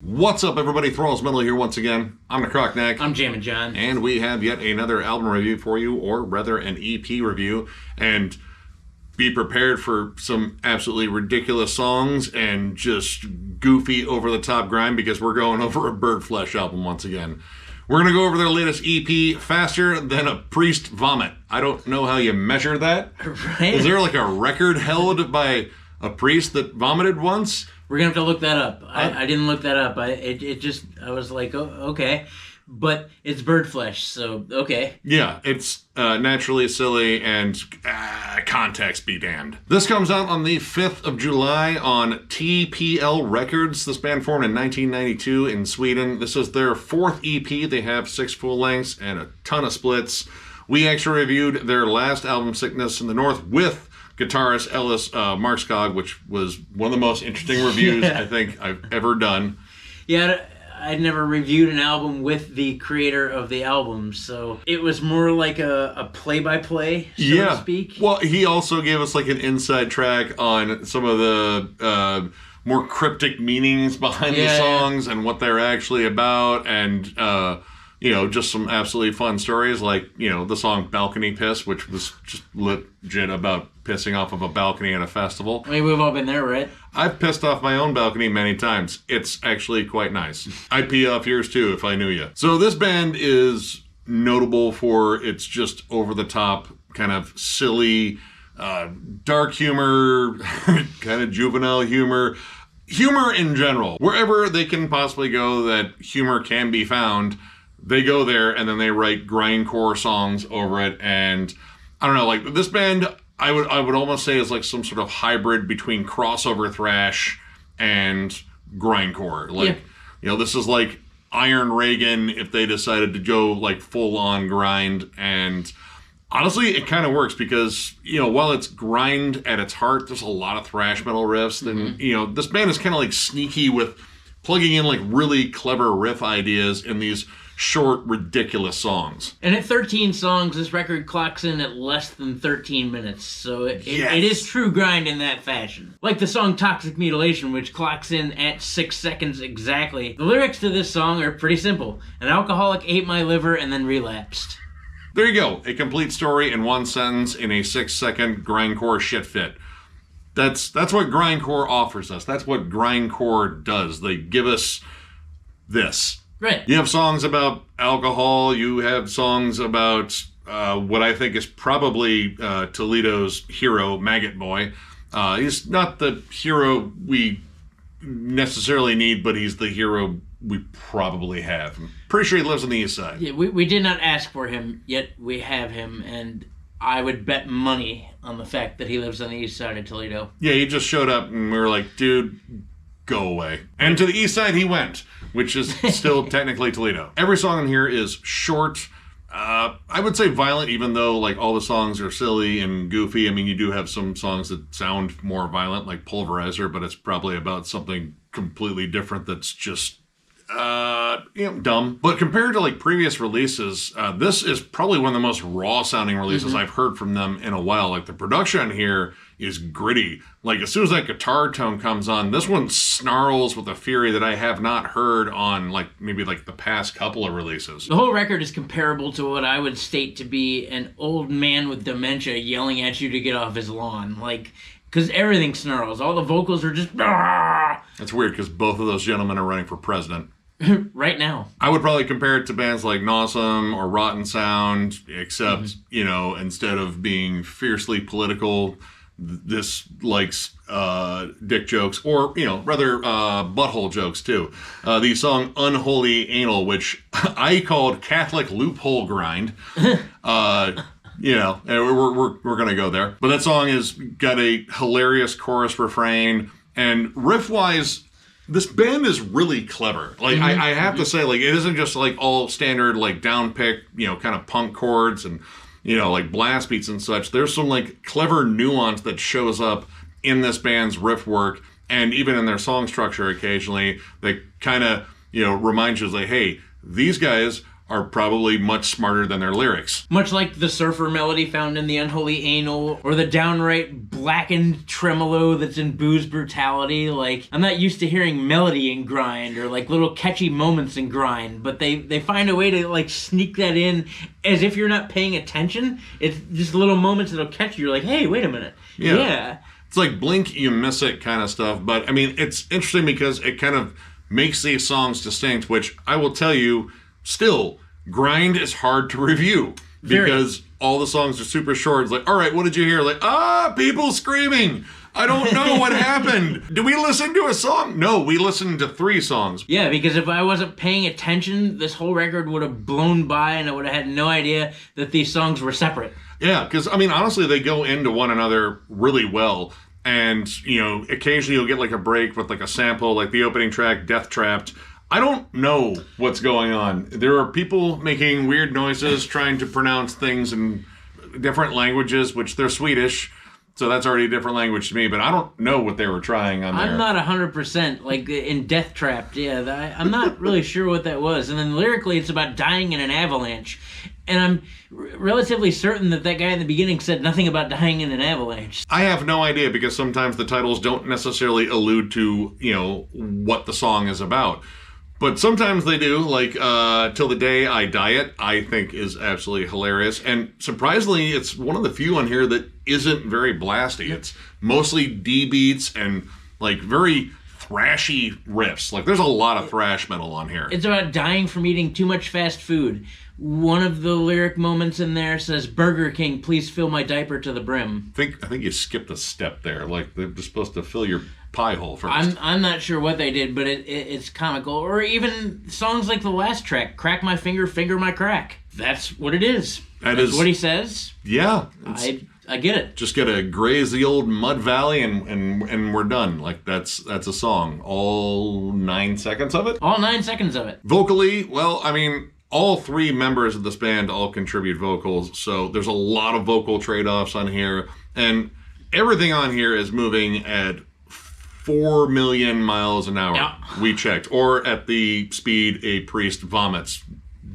What's up, everybody? Thralls Metal here once again. I'm Necrotic. I'm Jammin John. And we have yet another album review for you, or rather an EP review. And be prepared for some absolutely ridiculous songs and just goofy, over-the-top grind, because we're going over a Birdflesh album once again. We're going to go over their latest EP faster than a priest vomit. I don't know how you measure that. Right? Is there like a record held by a priest that vomited once? We're going to have to look that up. I didn't look that up. I was like, oh, okay. But it's Birdflesh, so okay. Yeah, it's naturally silly and context be damned. This comes out on the 5th of July on TPL Records. This band formed in 1992 in Sweden. This is their fourth EP. They have 6 full lengths and a ton of splits. We actually reviewed their last album, Sickness in the North, with guitarist Ellis Marskog, which was one of the most interesting reviews I think I've ever done. Yeah, I'd never reviewed an album with the creator of the album, so it was more like a play-by-play, so to speak. Well, he also gave us like an inside track on some of the more cryptic meanings behind the songs and what they're actually about, and just some absolutely fun stories, like, the song Balcony Piss, which was just legit about pissing off of a balcony at a festival. I mean, we've all been there, right? I've pissed off my own balcony many times. It's actually quite nice. I'd pee off yours too if I knew you. So this band is notable for its just over-the-top, kind of silly, dark humor, kind of juvenile humor in general. Wherever they can possibly go that humor can be found, they go there, and then they write grindcore songs over it. And I don't know, like this band, I would almost say is like some sort of hybrid between crossover thrash and grindcore. Like, this is like Iron Reagan if they decided to go like full on grind. And honestly, it kind of works because, while it's grind at its heart, there's a lot of thrash metal riffs. And, this band is kind of like sneaky with plugging in like really clever riff ideas in these short, ridiculous songs. And at 13 songs, this record clocks in at less than 13 minutes, so it is true grind in that fashion. Like the song Toxic Mutilation, which clocks in at 6 seconds exactly. The lyrics to this song are pretty simple. An alcoholic ate my liver and then relapsed. There you go. A complete story in one sentence in a 6-second grindcore shit fit. That's what grindcore offers us. That's what grindcore does. They give us this. Right. You have songs about alcohol. You have songs about what I think is probably Toledo's hero, Maggot Boy. He's not the hero we necessarily need, but he's the hero we probably have. I'm pretty sure he lives on the east side. Yeah, we did not ask for him, yet we have him, and I would bet money on the fact that he lives on the east side of Toledo. Yeah, he just showed up, and we were like, dude, go away. And to the east side he went, which is still technically Toledo. Every song in here is short. I would say violent, even though like all the songs are silly and goofy. I mean, you do have some songs that sound more violent, like Pulverizer, but it's probably about something completely different that's just dumb. But compared to like previous releases, this is probably one of the most raw sounding releases I've heard from them in a while. Like the production here is gritty. Like as soon as that guitar tone comes on, this one snarls with a fury that I have not heard on like maybe like the past couple of releases. The whole record is comparable to what I would state to be an old man with dementia yelling at you to get off his lawn. Like, because everything snarls. All the vocals are just... That's weird because both of those gentlemen are running for president. Right now. I would probably compare it to bands like Nawesome or Rotten Sound, except, instead of being fiercely political, this likes dick jokes, or, rather butthole jokes, too. The song Unholy Anal, which I called Catholic Loophole Grind. And we're going to go there. But that song has got a hilarious chorus refrain, and riff-wise, this band is really clever. Like, I have to say, like, it isn't just, like, all standard, like, down-pick, kind of punk chords and, like, blast beats and such. There's some, like, clever nuance that shows up in this band's riff work, and even in their song structure occasionally, they kind of, remind you, like, hey, these guys are probably much smarter than their lyrics. Much like the surfer melody found in The Unholy Anal, or the downright blackened tremolo that's in Booze Brutality. Like, I'm not used to hearing melody in grind, or like little catchy moments in grind, but they find a way to like sneak that in as if you're not paying attention. It's just little moments that'll catch you. You're like, hey, wait a minute. Yeah. It's like blink, you miss it kind of stuff. But I mean, it's interesting because it kind of makes these songs distinct, which I will tell you, still, grind is hard to review because all the songs are super short. It's like, all right, what did you hear? Like, people screaming. I don't know what happened. Did we listen to a song? No, we listened to 3 songs. Yeah, because if I wasn't paying attention, this whole record would have blown by and I would have had no idea that these songs were separate. Yeah, because, I mean, honestly, they go into one another really well. And, you know, occasionally you'll get like a break with like a sample, like the opening track, Death Trapped. I don't know what's going on. There are people making weird noises, trying to pronounce things in different languages, which they're Swedish. So that's already a different language to me, but I don't know what they were trying on there. I'm not 100%, like in Death Trapped, I'm not really sure what that was. And then lyrically, it's about dying in an avalanche. And I'm relatively certain that guy in the beginning said nothing about dying in an avalanche. I have no idea because sometimes the titles don't necessarily allude to, you know, what the song is about. But sometimes they do, like Till the Day I Diet, I think is absolutely hilarious. And surprisingly, it's one of the few on here that isn't very blasty. It's mostly D beats and like very thrashy riffs. Like there's a lot of thrash metal on here. It's about dying from eating too much fast food. One of the lyric moments in there says, "Burger King, please fill my diaper to the brim." I think you skipped a step there. Like they're supposed to fill your pie hole first. I'm not sure what they did, but it's comical. Or even songs like the last track, "Crack my finger, finger my crack." That's what it is. That's what he says. Yeah. I get it. Just gotta graze the old mud valley and we're done. Like that's a song. All 9 seconds of it? All 9 seconds of it. Vocally, well, I mean, all 3 members of this band all contribute vocals, so there's a lot of vocal trade-offs on here. And everything on here is moving at 4 million miles an hour. Yeah. We checked. Or at the speed a priest vomits,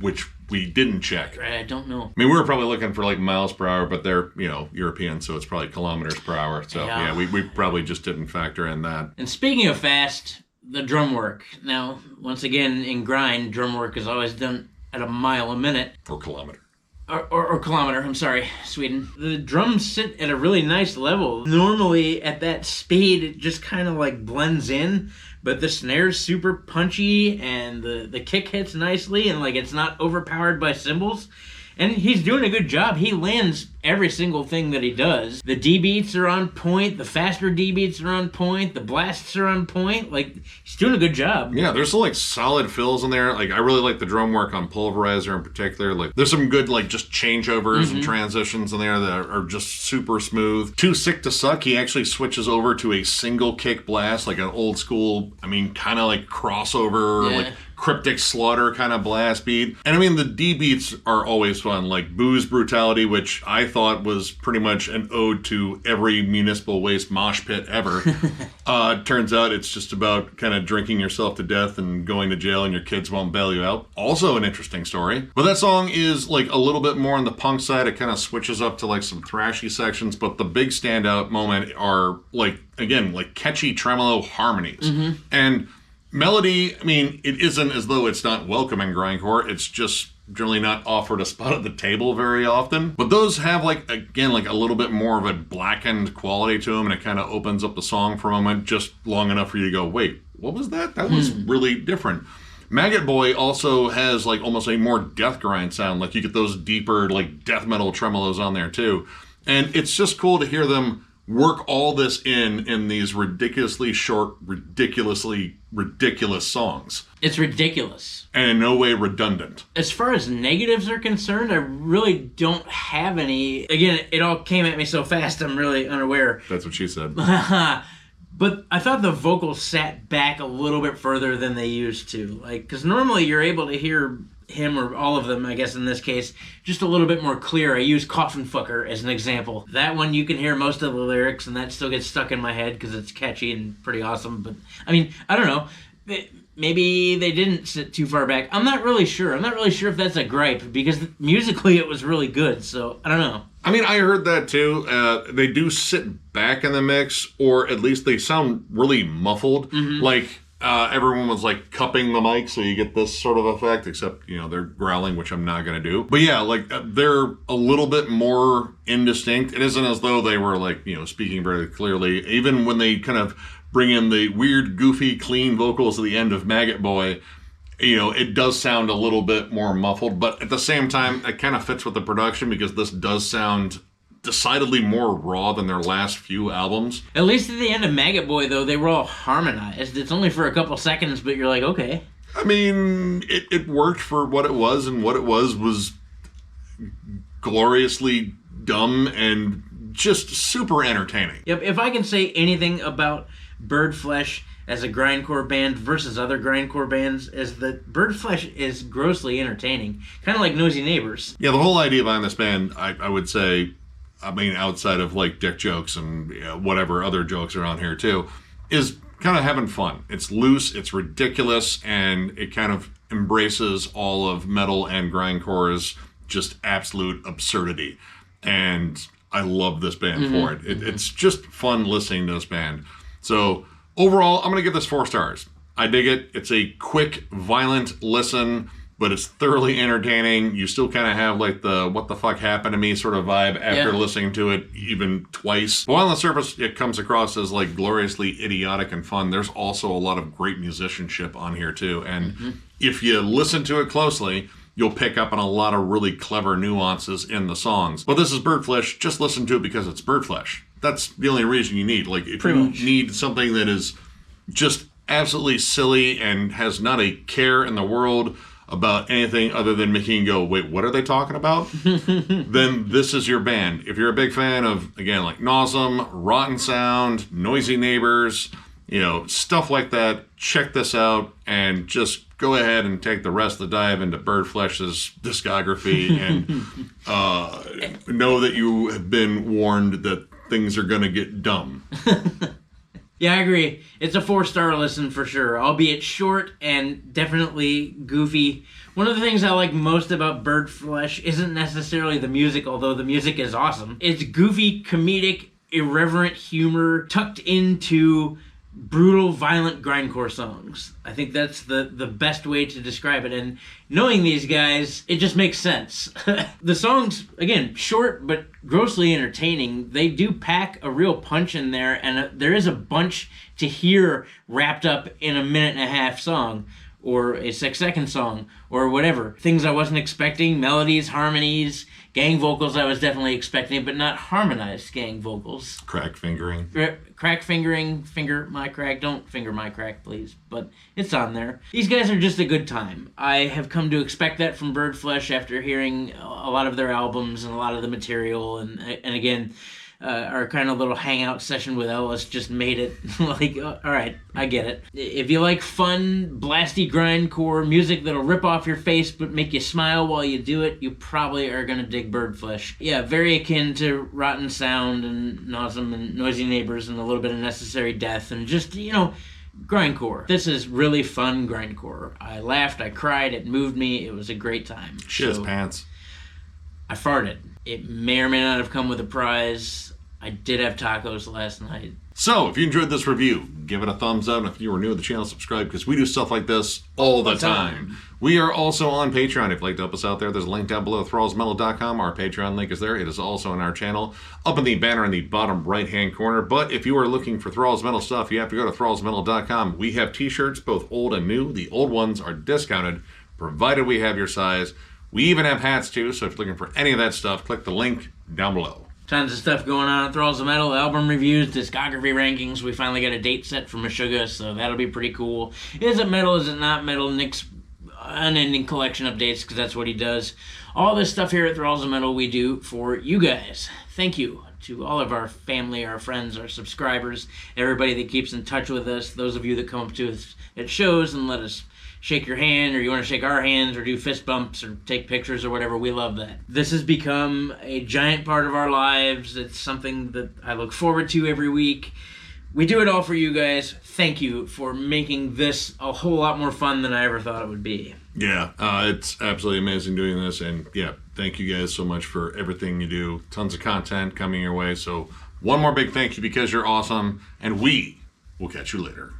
which we didn't check. I don't know. I mean, we were probably looking for like miles per hour, but they're, you know, European, so it's probably kilometers per hour. So yeah, we probably just didn't factor in that. And speaking of fast, the drum work. Now, once again, in grind, drum work is always done at a mile a minute. Or kilometer. Or kilometer, I'm sorry, Sweden. The drums sit at a really nice level. Normally, at that speed, it just kind of like blends in, but the snare's super punchy, and the kick hits nicely, and like it's not overpowered by cymbals. And he's doing a good job. He lands every single thing that he does. The D beats are on point. The faster D beats are on point. The blasts are on point. Like, he's doing a good job. Yeah, there's some like solid fills in there. Like, I really like the drum work on Pulverizer in particular. Like, there's some good like just changeovers and transitions in there that are just super smooth. Too Sick to Suck, he actually switches over to a single kick blast, like an old school, I mean, kind of like crossover, like Cryptic Slaughter kind of blast beat. And I mean, the D beats are always fun, like Booze Brutality, which I thought was pretty much an ode to every municipal waste mosh pit ever. Turns out it's just about kind of drinking yourself to death and going to jail and your kids won't bail you out. Also an interesting story. But that song is like a little bit more on the punk side. It kind of switches up to like some thrashy sections, but the big standout moment are like, again, like catchy tremolo harmonies. And melody, I mean, it isn't as though it's not welcome in grindcore. It's just generally not offered a spot at the table very often. But those have, like, again, like a little bit more of a blackened quality to them, and it kind of opens up the song for a moment just long enough for you to go, wait, what was that? That was really different. Maggot Boy also has, like, almost a more death grind sound. Like, you get those deeper, like, death metal tremolos on there, too. And it's just cool to hear them work all this in these ridiculously short, ridiculously ridiculous songs. It's ridiculous. And in no way redundant. As far as negatives are concerned, I really don't have any. Again, it all came at me so fast, I'm really unaware. That's what she said. But I thought the vocals sat back a little bit further than they used to. Like, because normally you're able to hear him, or all of them, I guess in this case, just a little bit more clear. I use Coffin Fucker as an example. That one you can hear most of the lyrics, and that still gets stuck in my head because it's catchy and pretty awesome. But, I mean, I don't know. maybe they didn't sit too far back. I'm not really sure. I'm not really sure if that's a gripe, because musically it was really good, so I don't know. I mean, I heard that too. They do sit back in the mix, or at least they sound really muffled. Like everyone was like cupping the mic, so you get this sort of effect, except, you know, they're growling, which I'm not going to do. But yeah, like they're a little bit more indistinct. It isn't as though they were like, you know, speaking very clearly. Even when they kind of bring in the weird, goofy, clean vocals at the end of Maggot Boy, you know, it does sound a little bit more muffled, but at the same time, it kind of fits with the production, because this does sound decidedly more raw than their last few albums. At least at the end of Maggot Boy, though, they were all harmonized. It's only for a couple seconds, but you're like, okay. I mean, it worked for what it was, and what it was gloriously dumb and just super entertaining. Yep, if I can say anything about Birdflesh as a grindcore band versus other grindcore bands, is that Birdflesh is grossly entertaining. Kind of like Noisy Neighbors. Yeah, the whole idea behind this band, I would say, I mean, outside of like dick jokes and, you know, whatever other jokes are on here too, is kind of having fun. It's loose, it's ridiculous, and it kind of embraces all of metal and grindcore's just absolute absurdity. And I love this band for it. It's just fun listening to this band. So overall, I'm going to give this 4 stars. I dig it. It's a quick, violent listen, but it's thoroughly entertaining. You still kind of have like the what the fuck happened to me sort of vibe after listening to it even twice. While on the surface, it comes across as like gloriously idiotic and fun, there's also a lot of great musicianship on here too. And if you listen to it closely, you'll pick up on a lot of really clever nuances in the songs. But this is Birdflesh. Just listen to it because it's Birdflesh. That's the only reason you need. Like, if you need something that is just absolutely silly and has not a care in the world about anything other than making you go, wait, what are they talking about? Then this is your band. If you're a big fan of, again, like Nauseam, Rotten Sound, Noisy Neighbors, you know, stuff like that, check this out and just go ahead and take the rest of the dive into Birdflesh's discography and know that you have been warned that things are going to get dumb. Yeah, I agree. It's a 4-star listen for sure, albeit short and definitely goofy. One of the things I like most about Birdflesh isn't necessarily the music, although the music is awesome. It's goofy, comedic, irreverent humor tucked into brutal, violent grindcore songs. I think that's the best way to describe it, and knowing these guys, it just makes sense. The songs, again, short but grossly entertaining. They do pack a real punch in there, and there is a bunch to hear wrapped up in a 1.5-minute song, or a 6-second song, or whatever. Things I wasn't expecting, melodies, harmonies, gang vocals I was definitely expecting, but not harmonized gang vocals. Crack fingering. Crack fingering, finger my crack. Don't finger my crack, please. But it's on there. These guys are just a good time. I have come to expect that from Birdflesh after hearing a lot of their albums and a lot of the material. And again, our kind of little hangout session with Ellis just made it like, all right, I get it. If you like fun, blasty grindcore music that'll rip off your face but make you smile while you do it, you probably are going to dig Birdflesh. Yeah, very akin to Rotten Sound and Nauseam and Noisy Neighbors and a little bit of Necessary Death and just, you know, grindcore. This is really fun grindcore. I laughed, I cried, it moved me, it was a great time. Shiz pants. I farted. It may or may not have come with a prize. I did have tacos last night. So, if you enjoyed this review, give it a thumbs up. And if you are new to the channel, subscribe, because we do stuff like this all the time. We are also on Patreon. If you'd like to help us out there, there's a link down below, thrallsmetal.com. Our Patreon link is there. It is also on our channel, up in the banner in the bottom right-hand corner. But if you are looking for Thralls Metal stuff, you have to go to thrallsmetal.com. We have t-shirts, both old and new. The old ones are discounted, provided we have your size. We even have hats, too, so if you're looking for any of that stuff, click the link down below. Tons of stuff going on at Thralls of Metal, album reviews, discography rankings. We finally got a date set for Meshuggah, so that'll be pretty cool. Is it metal, is it not metal? Nick's unending collection updates, because that's what he does. All this stuff here at Thralls of Metal we do for you guys. Thank you to all of our family, our friends, our subscribers, everybody that keeps in touch with us, those of you that come up to us at shows and let us shake your hand, or you want to shake our hands, or do fist bumps, or take pictures, or whatever. We love that. This has become a giant part of our lives. It's something that I look forward to every week. We do it all for you guys. Thank you for making this a whole lot more fun than I ever thought it would be. Yeah, it's absolutely amazing doing this. And yeah, thank you guys so much for everything you do. Tons of content coming your way. So one more big thank you because you're awesome. And we will catch you later.